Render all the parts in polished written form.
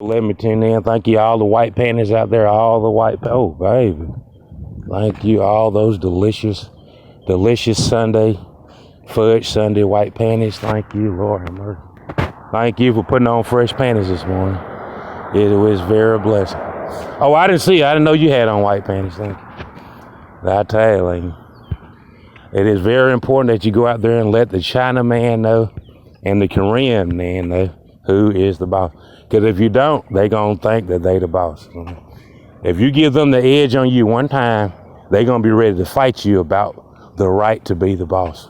Let me tune in. Thank you, all the white panties out there. All the white. Oh, baby. Thank you, all those delicious Sunday, fudge Sunday white panties. Thank you, Lord have mercy. Thank you for putting on fresh panties this morning. It was very blessing. Oh, I didn't see you. I didn't know you had on white panties. Thank you. I tell you, lady, it is very important that you go out there and let the China man know and the Korean man know who is the boss. Because if you don't, they going to think that they the boss. If you give them the edge on you one time, they going to be ready to fight you about the right to be the boss.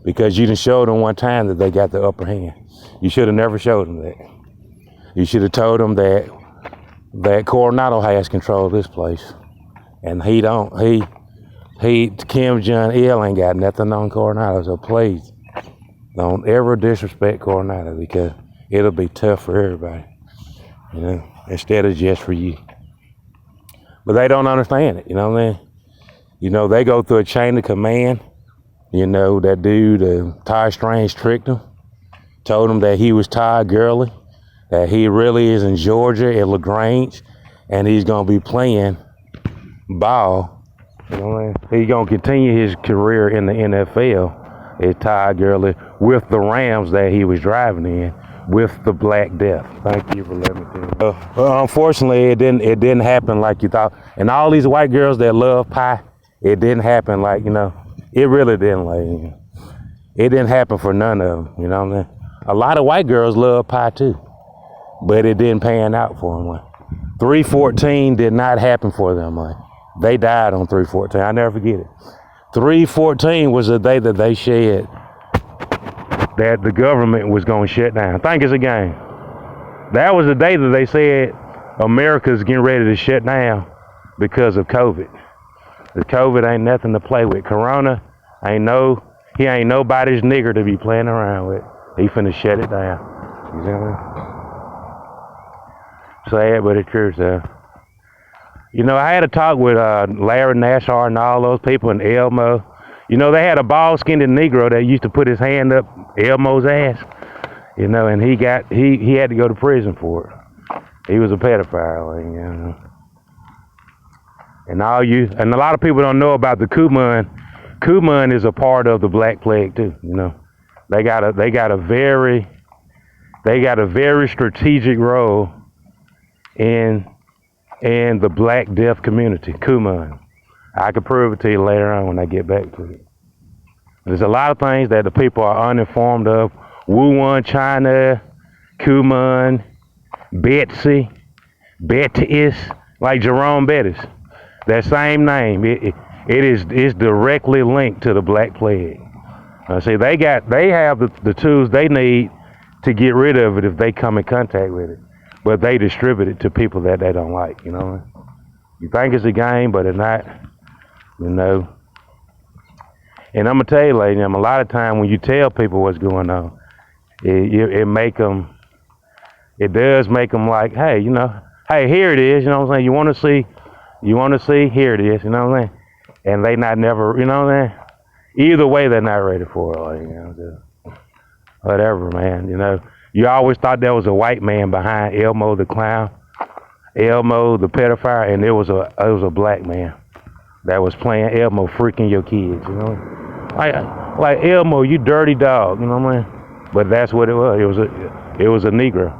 Because you done showed them one time that they got the upper hand. You should have never showed them that. You should have told them that Coronado has control of this place. And he don't. Kim Jong-il ain't got nothing on Coronado. So please, don't ever disrespect Coronado, because it'll be tough for everybody, instead of just for you. But they don't understand it, you know what I mean? They go through a chain of command. That dude, Ty Strange, tricked him, told him that he was Ty Gurley, that he really is in Georgia at LaGrange, and he's going to be playing ball. You know what I mean? He's going to continue his career in the NFL as Ty Gurley with the Rams that he was driving in, with the Black Death. Thank you for letting me do it. Unfortunately, it didn't happen like you thought. And all these white girls that love pie, it didn't happen like, it really didn't. It didn't happen for none of them, you know what I mean? A lot of white girls love pie too, but it didn't pan out for them. 314 did not happen for them. They died on 314. I never forget it. 314 was the day that they said that the government was going to shut down. I think it's a game. That was the day that they said America's getting ready to shut down because of COVID. The COVID ain't nothing to play with. Corona he ain't nobody's nigger to be playing around with. He finna shut it down. You see what I mean? Sad, but it's true, so. I had a talk with Larry Nassar and all those people in Elmo. They had a bald-skinned Negro that used to put his hand up Elmo's ass, and he had to go to prison for it. He was a pedophile, And a lot of people don't know about the Kumon. Kumon is a part of the Black Plague too, They got a very strategic role in the Black Death community, Kumon. I can prove it to you later on when I get back to it. There's a lot of things that the people are uninformed of. Wuhan, China, Kumon, Betsy, Bettis, like Jerome Bettis. That same name, it's directly linked to the Black Plague. See, they have the tools they need to get rid of it if they come in contact with it. But they distribute it to people that they don't like, You think it's a game, but it's not, And I'm going to tell you, lady, a lot of time when you tell people what's going on, it does make them like, hey, hey, here it is, you know what I'm saying? You want to see, here it is, you know what I'm saying? And they not never, you know what I'm saying? Either way, they're not ready for it, whatever, man, You always thought there was a white man behind Elmo the clown, Elmo the pedophile, and it was a black man that was playing Elmo, freaking your kids, Like Elmo, you dirty dog, you know what I mean? But that's what it was. It was a Negro,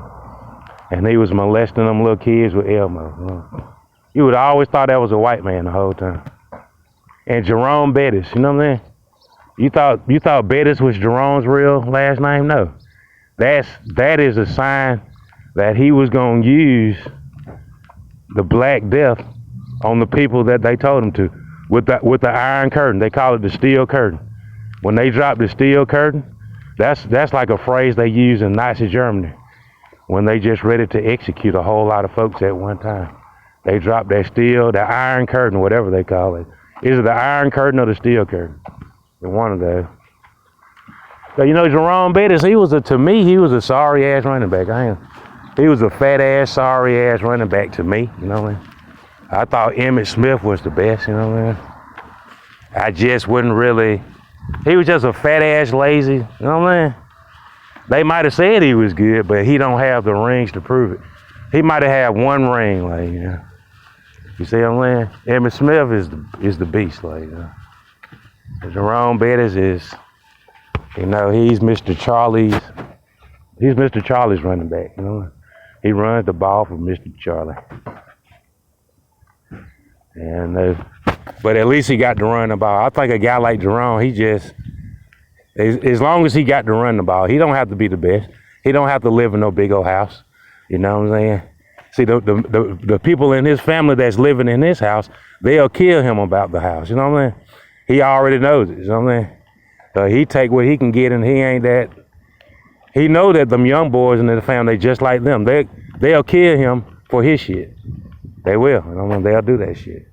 and he was molesting them little kids with Elmo. You would always thought that was a white man the whole time. And Jerome Bettis, you know what I mean? You thought Bettis was Jerome's real last name? No. That is a sign that he was going to use the Black Death on the people that they told him to, with the Iron Curtain. They call it the Steel Curtain. When they dropped the Steel Curtain, that's like a phrase they use in Nazi Germany when they just ready to execute a whole lot of folks at one time. They dropped the Iron Curtain, whatever they call it. Is it the Iron Curtain or the Steel Curtain? One of those. So, Jerome Bettis, he was a sorry ass running back. He was a fat ass, sorry ass running back to me, you know what I mean? I thought Emmitt Smith was the best, you know what I mean? I just wouldn't really, he was just a fat ass lazy, you know what I mean? They might have said he was good, but he don't have the rings to prove it. He might have had one ring, like, you know. You see what I'm saying? Emmitt Smith is the beast, like, you know. Jerome Bettis is, you know, he's Mr. Charlie's running back, you know. He runs the ball for Mr. Charlie. And but at least he got to run the ball. I think a guy like Jerome, he just, as long as he got to run the ball, he don't have to be the best. He don't have to live in no big old house. You know what I'm saying? See, the people in his family that's living in his house, they'll kill him about the house. You know what I'm saying? He already knows it. You know what I'm saying? So he take what he can get, and he ain't that. He know that them young boys in the family, just like them. They'll kill him for his shit. They will. You know what I mean? They'll do that shit.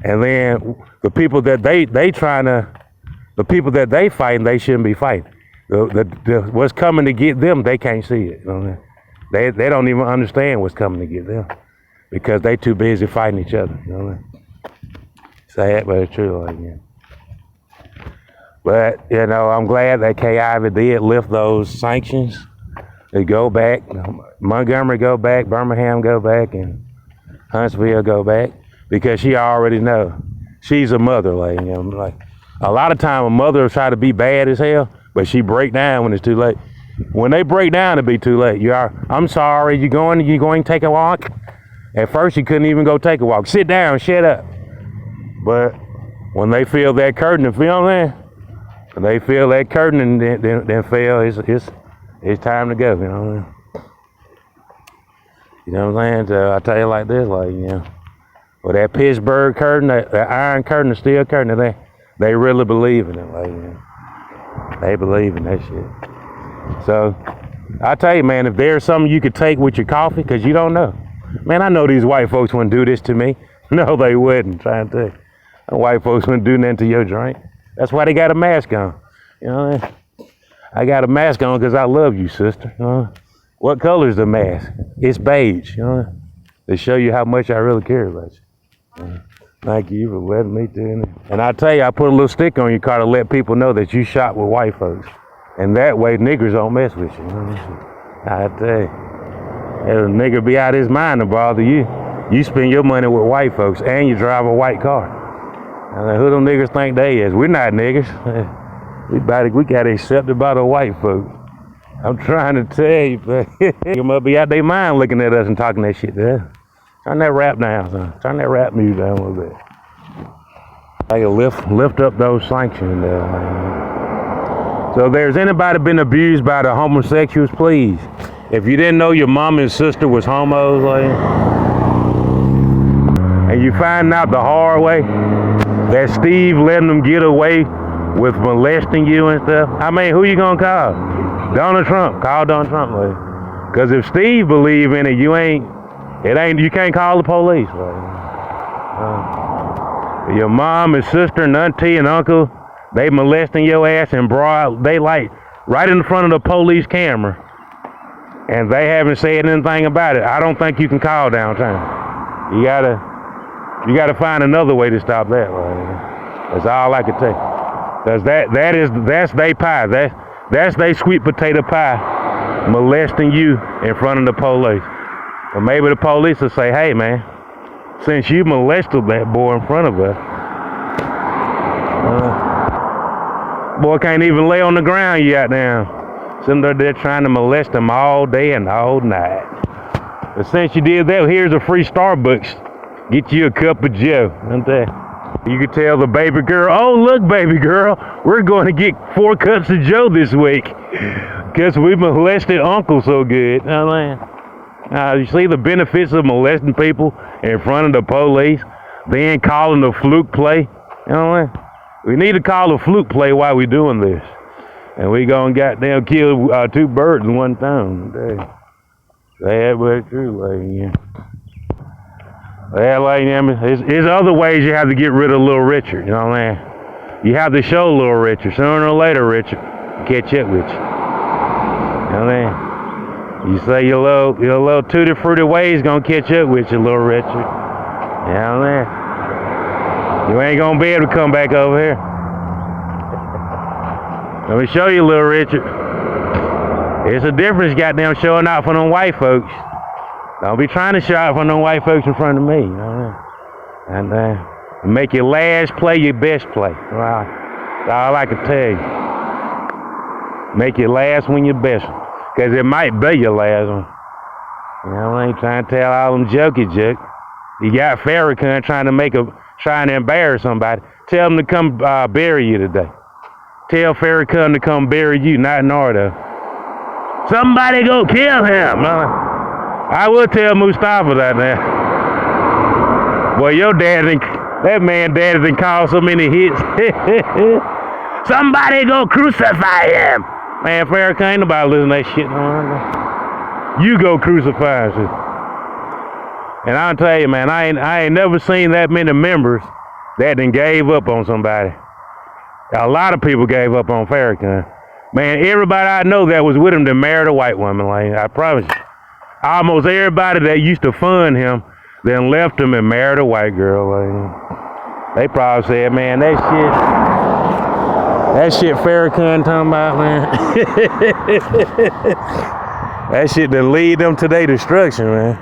And then the people that the people that they fighting, they shouldn't be fighting. What's coming to get them, they can't see it. You know what I mean? They don't even understand what's coming to get them because they too busy fighting each other. You know what I mean? Sad, but it's true. Like, yeah. But, you know, I'm glad that Kay Ivey did lift those sanctions. They go back. Montgomery go back, Birmingham go back, and Huntsville go back because she already know. She's a mother. Like, you know, like a lot of time a mother will try to be bad as hell, but she break down when it's too late. When they break down, it'll be too late. I'm sorry, you going to take a walk? At first, you couldn't even go take a walk. Sit down, shut up. But when they feel that curtain, they feel that curtain and then feel it's time to go. You know what I mean? You know what I'm saying? So I tell you like this, like, you know, with that Pittsburgh curtain, that iron curtain, the steel curtain, they really believe in it. Like, you know, they believe in that shit. So I tell you, man, if there's something you could take with your coffee, because you don't know. Man, I know these white folks wouldn't do this to me. No, they wouldn't. Trying to tell you. White folks wouldn't do nothing to your drink. That's why they got a mask on. You know, I got a mask on because I love you, sister. You know? What color is the mask? It's beige. You know, to show you how much I really care about you. Thank you for letting me do it. And I tell you, I put a little stick on your car to let people know that you shop with white folks. And that way, niggers don't mess with you. You know? I tell you, a nigga be out his mind to bother you. You spend your money with white folks, and you drive a white car. And who them niggers think they is? We're not niggers. We got accepted by the white folks. I'm trying to tell you, but they must be out their mind looking at us and talking that shit there. Turn that rap down, son. Turn that rap music down a little bit. I can lift up those sanctions there. So if there's anybody been abused by the homosexuals, please. If you didn't know your mom and sister was homos, like, and you find out the hard way that Steve letting them get away with molesting you and stuff, I mean, who you gonna call? Donald Trump. Call Donald Trump, like. Because if Steve believe in it, you can't call the police. Like. Your mom and sister and auntie and uncle, they molesting your ass and broad, they like right in front of the police camera, and they haven't said anything about it. I don't think you can call downtown. You gotta find another way to stop that. Right? That's all I can tell you. Cause that's they pie. That's they sweet potato pie, molesting you in front of the police. Or maybe the police will say, "Hey, man, since you molested that boy in front of us, boy can't even lay on the ground yet now. Sitting there trying to molest him all day and all night. But since you did that, here's a free Starbucks. Get you a cup of Joe." You could tell the baby girl, "Oh, look, baby girl, we're going to get 4 cups of Joe this week because we molested Uncle so good." You know what I mean? You see the benefits of molesting people in front of the police, then calling the fluke play. You know what I mean? We need to call a fluke play while we're doing this. And we gonna goddamn kill 2 birds in one stone. Sad but true, like, yeah. Well, like, I mean, there's other ways you have to get rid of Little Richard, you know what I mean? You have to show Little Richard. Sooner or later, Richard catch up with you. You know what I mean? You say your little tutti frutti ways gonna catch up with you, Little Richard. You know what I mean? You ain't gonna be able to come back over here. Let me show you, Little Richard. It's a difference, goddamn, showing out for them white folks Don't be trying to shout for no white folks in front of me. You know? And make your last play your best play. Well, that's all I can tell you. Make your last one your best one. Because it might be your last one. You know, I ain't trying to tell all them jokey jokes. You got Farrakhan trying to embarrass somebody. Tell him to come bury you today. Tell Farrakhan to come bury you, not Nardo. Somebody go kill him. I will tell Mustafa that now. Boy, your that man daddy done called so many hits. Somebody go crucify him. Man, Farrakhan, ain't nobody listening to that shit. No. You go crucify him. And I'll tell you, man, I ain't never seen that many members that done gave up on somebody. A lot of people gave up on Farrakhan. Man, everybody I know that was with him that married a white woman, like, I promise you. Almost everybody that used to fund him then left him and married a white girl. Like, they probably said, man, that shit Farrakhan talking about, man. That shit that lead them to their destruction, man.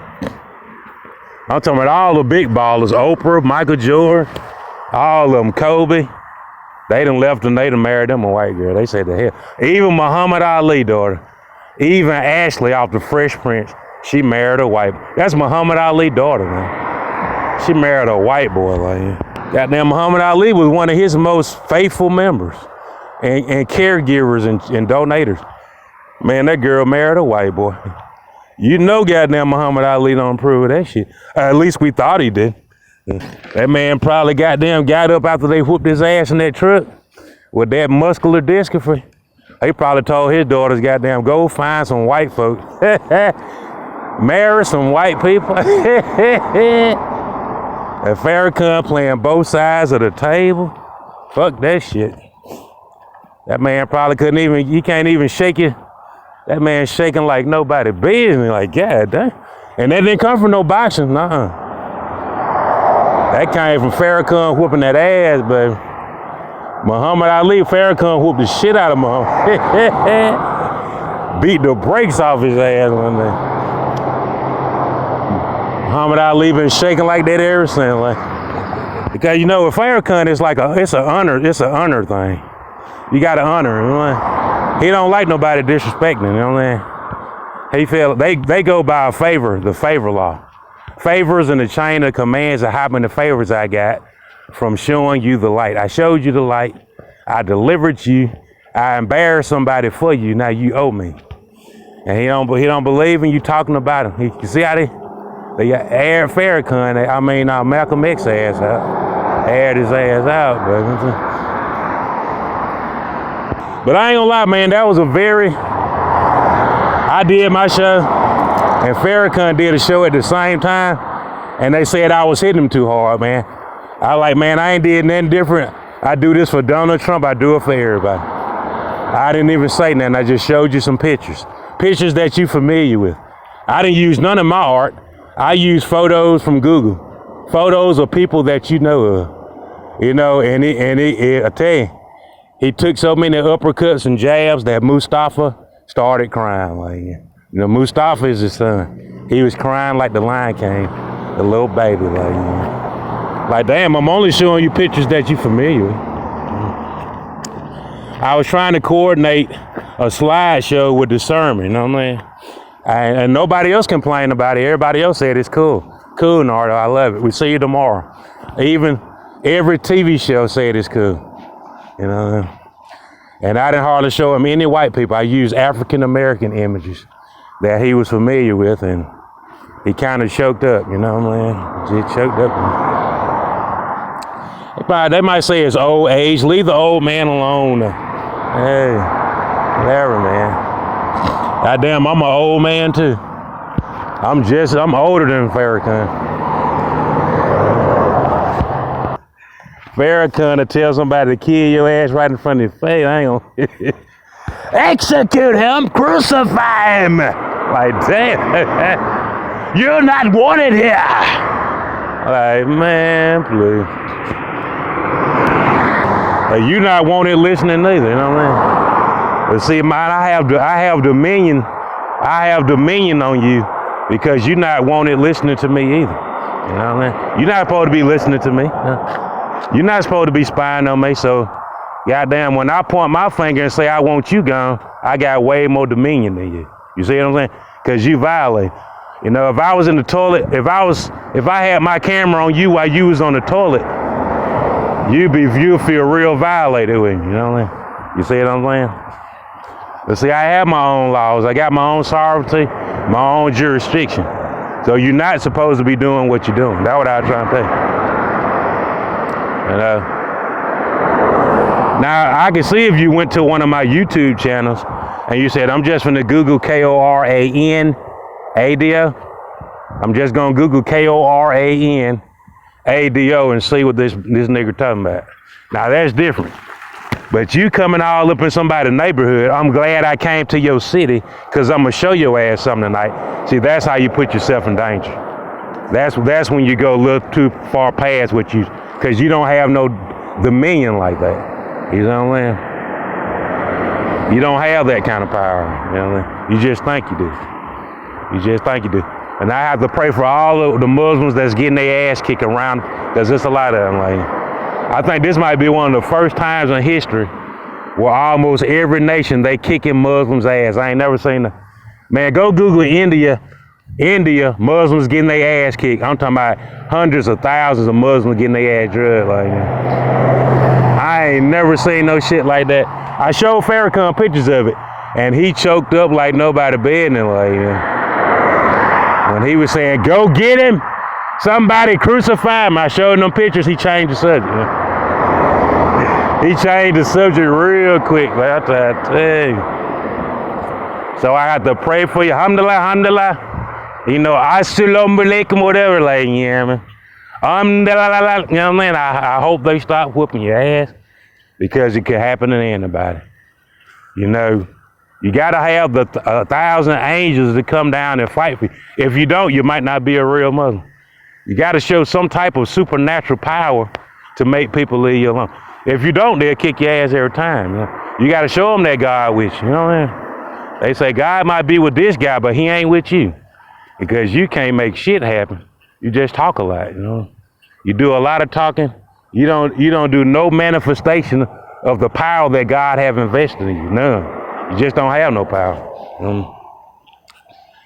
I'm talking about all the big ballers, Oprah, Michael Jordan, all of them, Kobe. They done left and they done married them a white girl. They said the hell. Even Muhammad Ali daughter, even Ashley off the Fresh Prince, she married a white. That's Muhammad Ali daughter, man. She married a white boy, like. Goddamn, Muhammad Ali was one of his most faithful members and caregivers and donators. Man, that girl married a white boy. You know goddamn Muhammad Ali don't approve of that shit. At least we thought he did. That man probably got up after they whooped his ass in that truck with that muscular dystrophy. He probably told his daughters, goddamn, go find some white folks. Marry some white people. And Farrakhan playing both sides of the table. Fuck that shit. That man probably he can't even shake it. That man shaking like nobody business. Like, God damn. And that didn't come from no boxing, nuh-uh. That came from Farrakhan whooping that ass, baby. Muhammad Ali, Farrakhan whooped the shit out of Muhammad. Beat the brakes off his ass one day. Muhammad Ali been shaking like that ever since. Like, because you know, with Farrakhan, it's like it's an honor thing. You gotta honor him. You know? He don't like nobody disrespecting him, you know what I'm saying? He feel they go by the favor law. Favors in the chain of commands of how many favors I got from showing you the light. I showed you the light. I delivered you. I embarrassed somebody for you. Now you owe me. And he don't believe in you talking about him. You see how they aired Farrakhan, Malcolm X ass out. Aired his ass out, baby. But I ain't gonna lie, man, that was I did my show, and Farrakhan did a show at the same time, and they said I was hitting him too hard, man. I ain't did nothing different. I do this for Donald Trump, I do it for everybody. I didn't even say nothing, I just showed you some pictures. Pictures that you familiar with. I didn't use none of my art. I used photos from Google. Photos of people that you know of. You know, and I tell you, he took so many uppercuts and jabs that Mustafa started crying. Like, you know, Mustafa is his son. He was crying like the Lion King, the little baby. Like damn, I'm only showing you pictures that you familiar with. I was trying to coordinate a slideshow with the sermon, you know what I mean? And nobody else complained about it. Everybody else said it's cool. Cool, Nardo, I love it. We see you tomorrow. Even every TV show said it's cool. You know, and I didn't hardly show him any white people. I used African-American images that he was familiar with, and he kind of choked up, you know what I mean? Just choked up. They might say it's old age. Leave the old man alone. Hey, whatever, man. Goddamn, I'm an old man too. I'm older than Farrakhan. Farrakhan to tell somebody to kill your ass right in front of your face. I ain't gonna execute him, crucify him. Like, damn, you're not wanted here. Like, man, please. You not wanted listening neither, you know what I mean? But see, man, I have dominion on you because you're not wanted listening to me either. You know what I mean? You're not supposed to be listening to me. You're not supposed to be spying on me. So, goddamn, when I point my finger and say I want you gone, I got way more dominion than you. You see what I'm saying? Because you violate. You know, if I was in the toilet, if I had my camera on you while you was on the toilet, you'd feel real violated with me. You know what I mean? You see what I'm saying? But see, I have my own laws. I got my own sovereignty, my own jurisdiction. So you're not supposed to be doing what you're doing. That's what I was trying to tell you. And now I can see if you went to one of my YouTube channels and you said, I'm just going to Google Koran ADO. I'm just going to Google Koran ADO and see what this nigga talking about. Now that's different. But you coming all up in somebody's neighborhood, I'm glad I came to your city because I'm going to show your ass something tonight. See, that's how you put yourself in danger. That's when you go a little too far past what you, because you don't have no dominion like that. You know what I'm saying? You don't have that kind of power. You know what I mean? You just think you do. You just think you do. And I have to pray for all of the Muslims that's getting their ass kicked around, because there's a lot of them. Like, I think this might be one of the first times in history where almost every nation, they kicking Muslims' ass. I ain't never seen that. Man, go Google India, Muslims getting their ass kicked. I'm talking about hundreds of thousands of Muslims getting their ass drugged. Like, I ain't never seen no shit like that. I showed Farrakhan pictures of it, and he choked up like nobody business. Like, when he was saying, go get him, somebody crucify him. I showed him them pictures, he changed the subject. He changed the subject real quick, man. I tell you. So I have to pray for you. Alhamdulillah, alhamdulillah. You know, assalamu alaikum, whatever, like, yeah, man. Alhamdulillah, you know what I mean? I hope they stop whooping your ass, because it could happen to anybody. You know, you got to have the 1,000 angels to come down and fight for you. If you don't, you might not be a real Muslim. You got to show some type of supernatural power to make people leave you alone. If you don't, they'll kick your ass every time. You know? You got to show them that God with you. You know what I mean? They say God might be with this guy, but he ain't with you, because you can't make shit happen. You just talk a lot. You know, you do a lot of talking. You don't do no manifestation of the power that God have invested in you. None. You just don't have no power.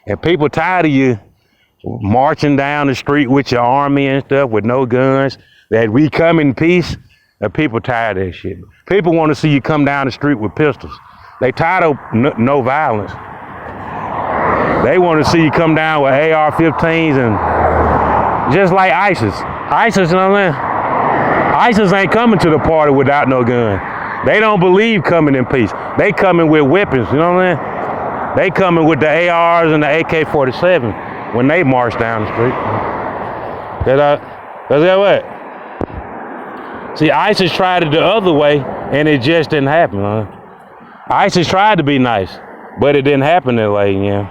And people tired of you marching down the street with your army and stuff with no guns, that we come in peace. And people tired of that shit. People want to see you come down the street with pistols. They tired of no violence. They want to see you come down with AR-15s and just like ISIS. ISIS, you know what I mean? ISIS ain't coming to the party without no gun. They don't believe coming in peace. They coming with weapons, you know what I mean? They coming with the ARs and the AK-47 when they march down the street. That's that what? See, ISIS tried it the other way, and it just didn't happen. ISIS tried to be nice, but it didn't happen that way, yeah.